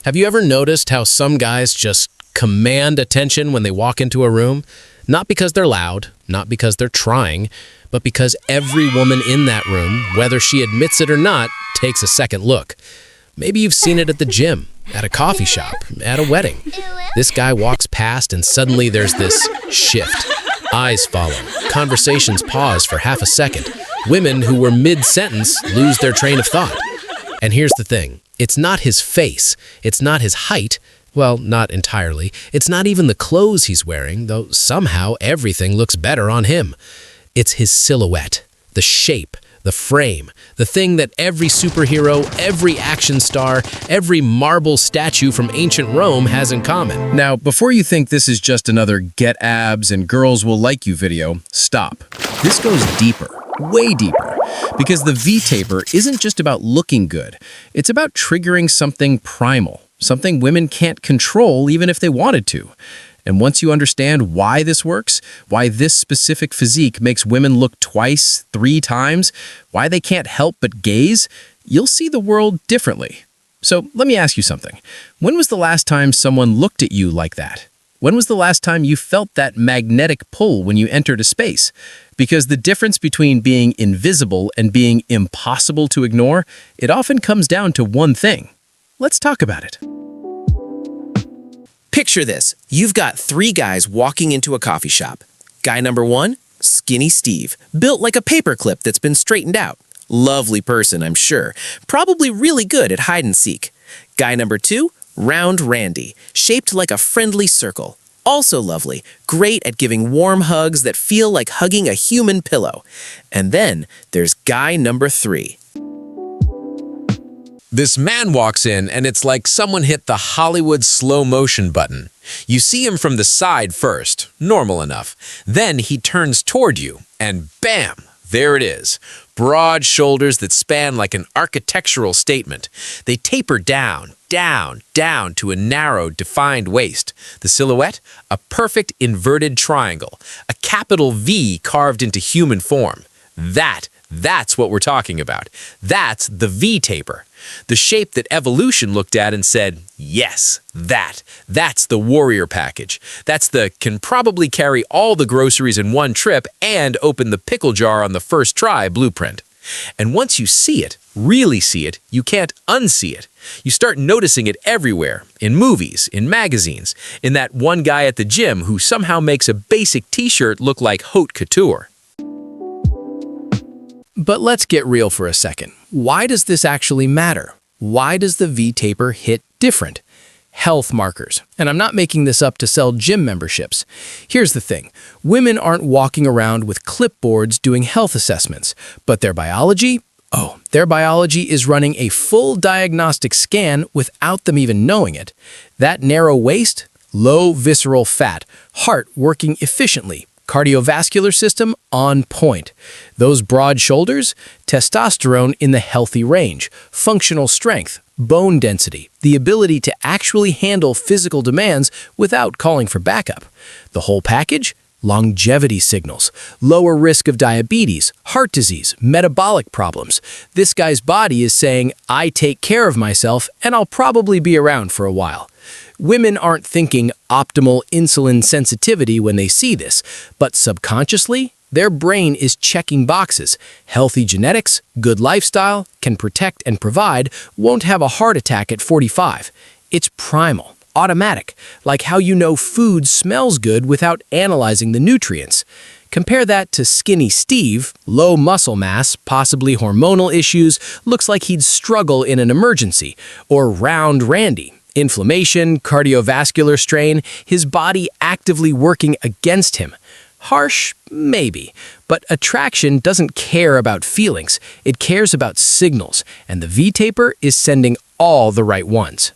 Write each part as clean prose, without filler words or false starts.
Have you ever noticed how some guys just command attention when they walk into a room? Not because they're loud, not because they're trying, but because every woman in that room, whether she admits it or not, takes a second look. Maybe you've seen it at the gym, at a coffee shop, at a wedding. This guy walks past and suddenly there's this shift. Eyes follow. Conversations pause for half a second. Women who were mid-sentence lose their train of thought. And here's the thing. It's not his face. It's not his height. Well, not entirely. It's not even the clothes he's wearing, though somehow everything looks better on him. It's his silhouette, the shape, the frame, the thing that every superhero, every action star, every marble statue from ancient Rome has in common. Now, before you think this is just another get abs and girls will like you video, stop. This goes deeper, way deeper, because the V-taper isn't just about looking good. It's about triggering something primal, something women can't control even if they wanted to. And once you understand why this works, why this specific physique makes women look twice, 3 times, why they can't help but gaze, you'll see the world differently. So let me ask you something. When was the last time someone looked at you like that? When was the last time you felt that magnetic pull when you entered a space? Because the difference between being invisible and being impossible to ignore, it often comes down to one thing. Let's talk about it. Picture this. You've got 3 guys walking into a coffee shop. Guy number 1, Skinny Steve, built like a paperclip that's been straightened out. Lovely person, I'm sure. Probably really good at hide and seek. Guy number 2, Round Randy, shaped like a friendly circle. Also lovely, great at giving warm hugs that feel like hugging a human pillow. And then there's guy number 3. This man walks in and it's like someone hit the Hollywood slow motion button. You see him from the side first, normal enough. Then he turns toward you and bam, there it is. Broad shoulders that span like an architectural statement. They taper down, down, down to a narrow, defined waist. The silhouette? A perfect inverted triangle. A capital V carved into human form. That's what we're talking about. That's the V-taper. The shape that evolution looked at and said, yes, that's the warrior package. That's the can probably carry all the groceries in one trip and open the pickle jar on the first try blueprint. And once you see it, really see it, you can't unsee it. You start noticing it everywhere, in movies, in magazines, in that one guy at the gym who somehow makes a basic t-shirt look like haute couture. But let's get real for a second. Why does this actually matter? Why does the V-taper hit different? Health markers. And I'm not making this up to sell gym memberships. Here's the thing. Women aren't walking around with clipboards doing health assessments, but their biology? Oh, their biology is running a full diagnostic scan without them even knowing it. That narrow waist? Low visceral fat. Heart working efficiently. Cardiovascular system on point. Those broad shoulders, testosterone in the healthy range, functional strength, bone density, the ability to actually handle physical demands without calling for backup. The whole package? Longevity signals, lower risk of diabetes, heart disease, metabolic problems. This guy's body is saying, I take care of myself and I'll probably be around for a while. Women aren't thinking optimal insulin sensitivity when they see this, but subconsciously, their brain is checking boxes. Healthy genetics, good lifestyle, can protect and provide, won't have a heart attack at 45. It's primal, automatic, like how you know food smells good without analyzing the nutrients. Compare that to Skinny Steve, low muscle mass, possibly hormonal issues, looks like he'd struggle in an emergency, or Round Randy. Inflammation, cardiovascular strain, his body actively working against him. Harsh? Maybe. But attraction doesn't care about feelings. It cares about signals, and the V-taper is sending all the right ones.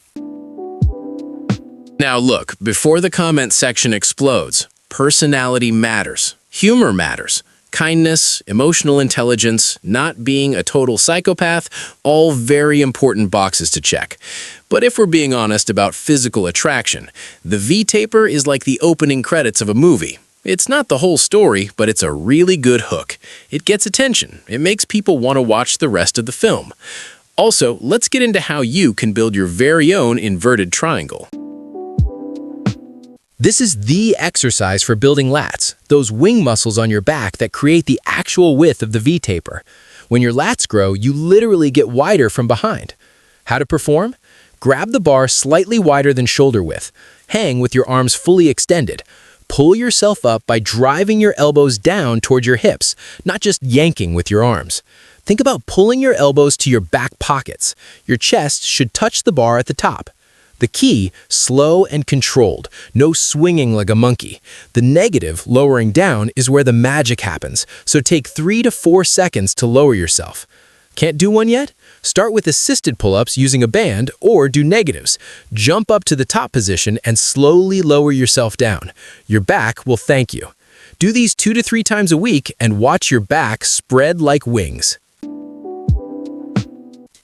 Now look, before the comment section explodes, personality matters. Humor matters. Kindness, emotional intelligence, not being a total psychopath, all very important boxes to check. But if we're being honest about physical attraction, the V-taper is like the opening credits of a movie. It's not the whole story, but it's a really good hook. It gets attention. It makes people want to watch the rest of the film. Also, let's get into how you can build your very own inverted triangle. This is the exercise for building lats, those wing muscles on your back that create the actual width of the V-taper. When your lats grow, you literally get wider from behind. How to perform? Grab the bar slightly wider than shoulder width. Hang with your arms fully extended. Pull yourself up by driving your elbows down toward your hips, not just yanking with your arms. Think about pulling your elbows to your back pockets. Your chest should touch the bar at the top. The key, slow and controlled, no swinging like a monkey. The negative, lowering down, is where the magic happens, so take 3 to 4 seconds to lower yourself. Can't do one yet? Start with assisted pull-ups using a band or do negatives. Jump up to the top position and slowly lower yourself down. Your back will thank you. Do these 2 to 3 times a week and watch your back spread like wings.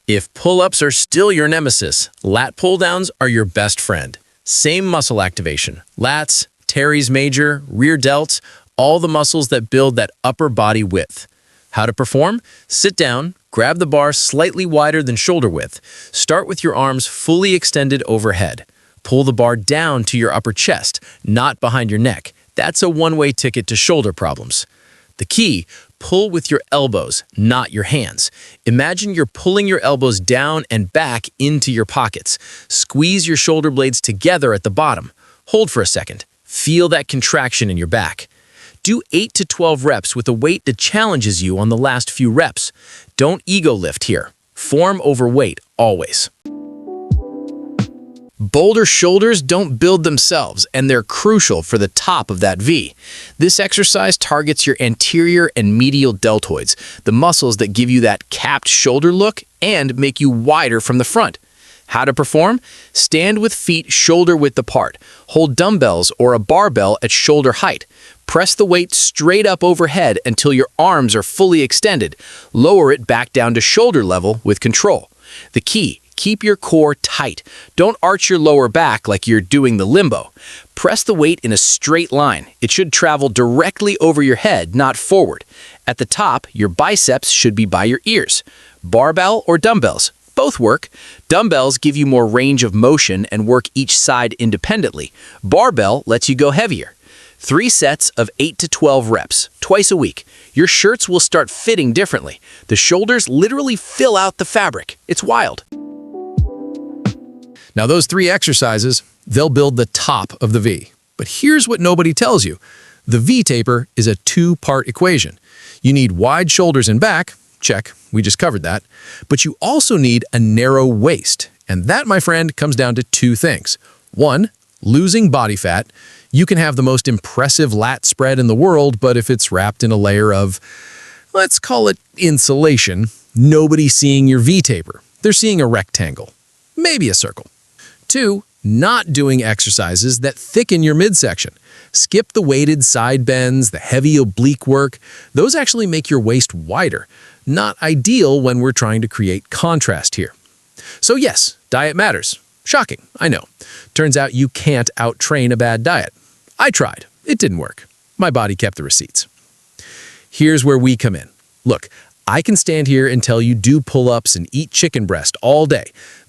If pull-ups are still your nemesis, lat pull-downs are your best friend. Same muscle activation. Lats, teres major, rear delts, all the muscles that build that upper body width. How to perform? Sit down, grab the bar slightly wider than shoulder width. Start with your arms fully extended overhead. Pull the bar down to your upper chest, not behind your neck. That's a one-way ticket to shoulder problems. The key, pull with your elbows, not your hands. Imagine you're pulling your elbows down and back into your pockets. Squeeze your shoulder blades together at the bottom. Hold for a second. Feel that contraction in your back. Do 8 to 12 reps with a weight that challenges you on the last few reps. Don't ego lift here. Form over weight, always. Bolder shoulders don't build themselves, and they're crucial for the top of that V. This exercise targets your anterior and medial deltoids, the muscles that give you that capped shoulder look and make you wider from the front. How to perform? Stand with feet shoulder width apart. Hold dumbbells or a barbell at shoulder height. Press the weight straight up overhead until your arms are fully extended. Lower it back down to shoulder level with control. The key, keep your core tight. Don't arch your lower back like you're doing the limbo. Press the weight in a straight line. It should travel directly over your head, not forward. At the top, your biceps should be by your ears. Barbell or dumbbells? Both work. Dumbbells give you more range of motion and work each side independently. Barbell lets you go heavier. 3 sets of 8 to 12 reps, twice a week. Your shirts will start fitting differently. The shoulders literally fill out the fabric. It's wild. Now those 3 exercises, they'll build the top of the V. But here's what nobody tells you. The V-taper is a 2-part equation. You need wide shoulders and back, check, we just covered that, but you also need a narrow waist. And that, my friend, comes down to 2 things. 1, losing body fat. You can have the most impressive lat spread in the world, but if it's wrapped in a layer of, let's call it insulation, nobody's seeing your V-taper. They're seeing a rectangle, maybe a circle. 2, not doing exercises that thicken your midsection. Skip the weighted side bends, the heavy oblique work. Those actually make your waist wider. Not ideal when we're trying to create contrast here. So yes, diet matters. Shocking, I know. Turns out you can't out-train a bad diet. I tried. It didn't work. My body kept the receipts. Here's where we come in. Look, I can stand here and tell you do pull-ups and eat chicken breast all day.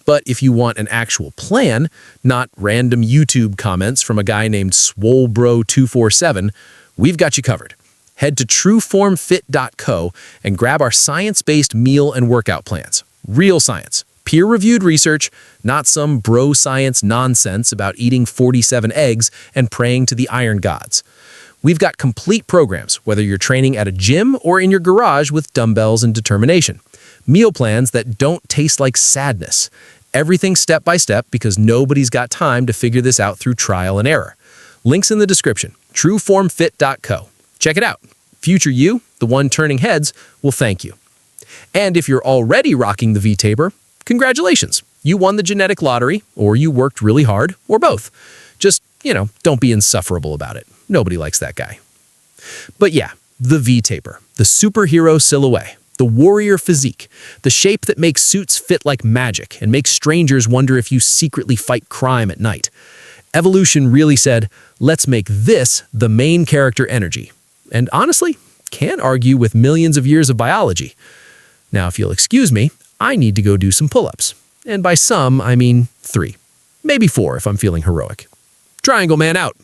But if you want an actual plan, not random YouTube comments from a guy named SwoleBro247, we've got you covered. Head to trueformfit.co and grab our science-based meal and workout plans. Real science. Peer-reviewed research, not some bro science nonsense about eating 47 eggs and praying to the iron gods. We've got complete programs, whether you're training at a gym or in your garage with dumbbells and determination. Meal plans that don't taste like sadness. Everything step by step because nobody's got time to figure this out through trial and error. Links in the description, trueformfit.co. Check it out. Future you, the one turning heads, will thank you. And if you're already rocking the V-taper, congratulations. You won the genetic lottery, or you worked really hard, or both. Just, don't be insufferable about it. Nobody likes that guy. But yeah, the V-taper, the superhero silhouette, the warrior physique, the shape that makes suits fit like magic and makes strangers wonder if you secretly fight crime at night. Evolution really said, let's make this the main character energy. And honestly, can't argue with millions of years of biology. Now, if you'll excuse me, I need to go do some pull-ups. And by some, I mean 3. Maybe 4 if I'm feeling heroic. Triangle Man out.